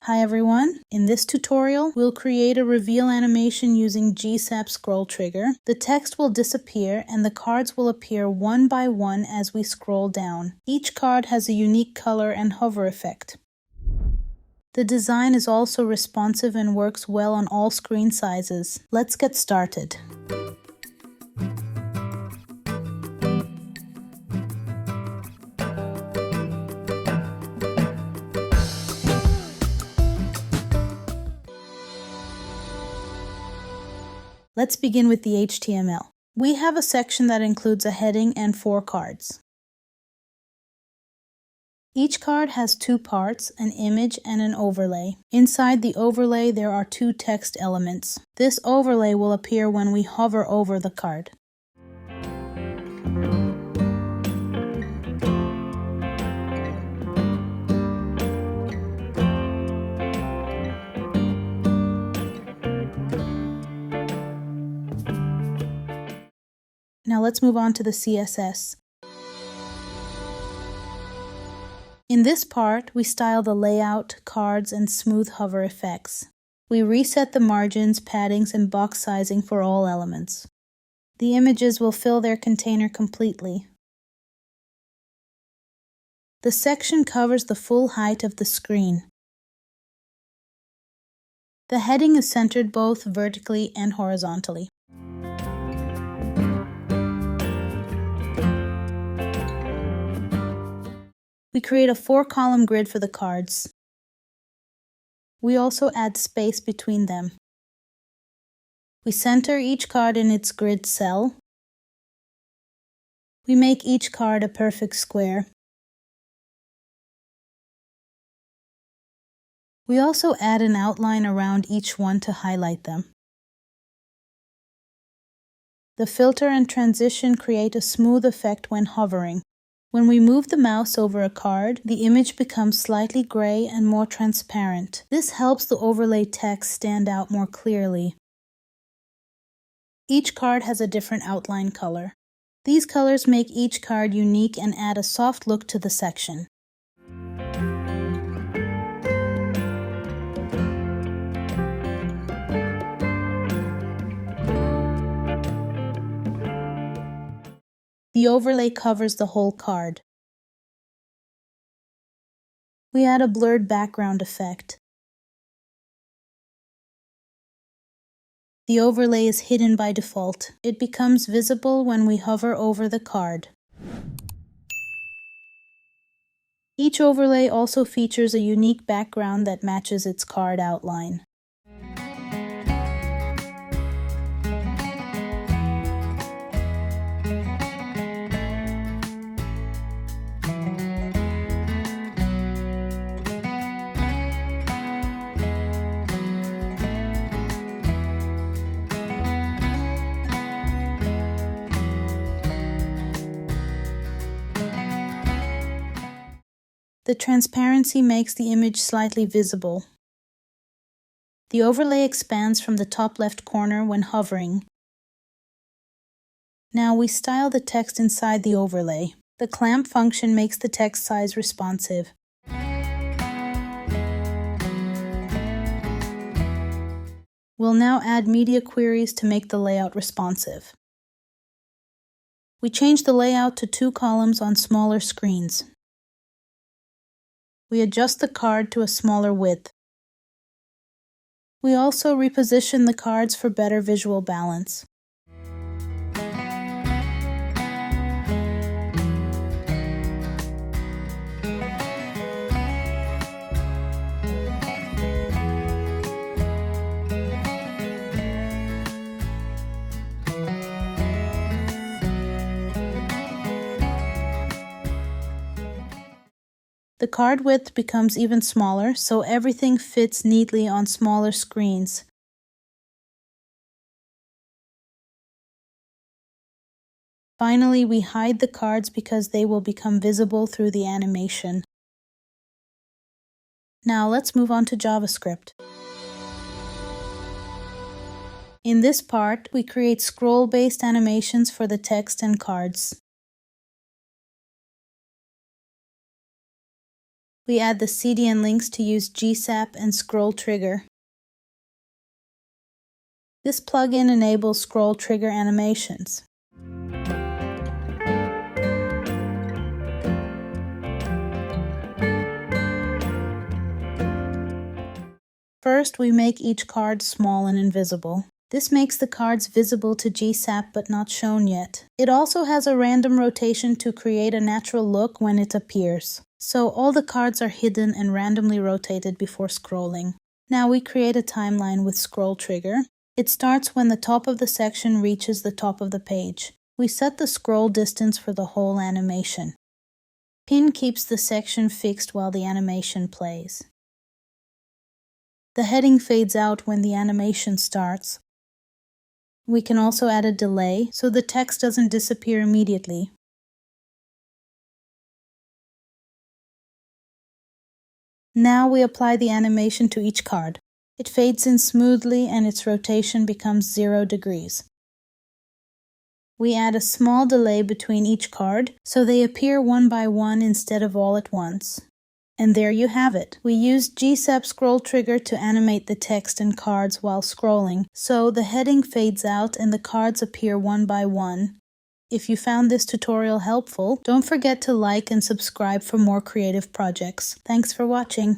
Hi everyone, in this tutorial we'll create a reveal animation using GSAP ScrollTrigger. The text will disappear and the cards will appear one by one as we scroll down. Each card has a unique color and hover effect. The design is also responsive and works well on all screen sizes. Let's get started. Let's begin with the HTML. We have a section that includes a heading and 4 cards. Each card has 2 parts, an image and an overlay. Inside the overlay there are 2 text elements. This overlay will appear when we hover over the card. Now let's move on to the CSS. In this part, we style the layout, cards, and smooth hover effects. We reset the margins, paddings, and box sizing for all elements. The images will fill their container completely. The section covers the full height of the screen. The heading is centered both vertically and horizontally. We create a 4-column grid for the cards. We also add space between them. We center each card in its grid cell. We make each card a perfect square. We also add an outline around each one to highlight them. The filter and transition create a smooth effect when hovering. When we move the mouse over a card, the image becomes slightly gray and more transparent. This helps the overlay text stand out more clearly. Each card has a different outline color. These colors make each card unique and add a soft look to the section. The overlay covers the whole card. We add a blurred background effect. The overlay is hidden by default. It becomes visible when we hover over the card. Each overlay also features a unique background that matches its card outline. The transparency makes the image slightly visible. The overlay expands from the top left corner when hovering. Now we style the text inside the overlay. The clamp function makes the text size responsive. We'll now add media queries to make the layout responsive. We change the layout to 2 columns on smaller screens. We adjust the card to a smaller width. We also reposition the cards for better visual balance. The card width becomes even smaller, so everything fits neatly on smaller screens. Finally, we hide the cards because they will become visible through the animation. Now let's move on to JavaScript. In this part, we create scroll-based animations for the text and cards. We add the CDN links to use GSAP and ScrollTrigger. This plugin enables ScrollTrigger animations. First, we make each card small and invisible. This makes the cards visible to GSAP but not shown yet. It also has a random rotation to create a natural look when it appears. So all the cards are hidden and randomly rotated before scrolling. Now we create a timeline with ScrollTrigger. It starts when the top of the section reaches the top of the page. We set the scroll distance for the whole animation. Pin keeps the section fixed while the animation plays. The heading fades out when the animation starts. We can also add a delay so the text doesn't disappear immediately. Now we apply the animation to each card. It fades in smoothly and its rotation becomes 0 degrees. We add a small delay between each card so they appear one by one instead of all at once. And there you have it. We used GSAP ScrollTrigger to animate the text and cards while scrolling, so the heading fades out and the cards appear one by one. If you found this tutorial helpful, don't forget to like and subscribe for more creative projects. Thanks for watching.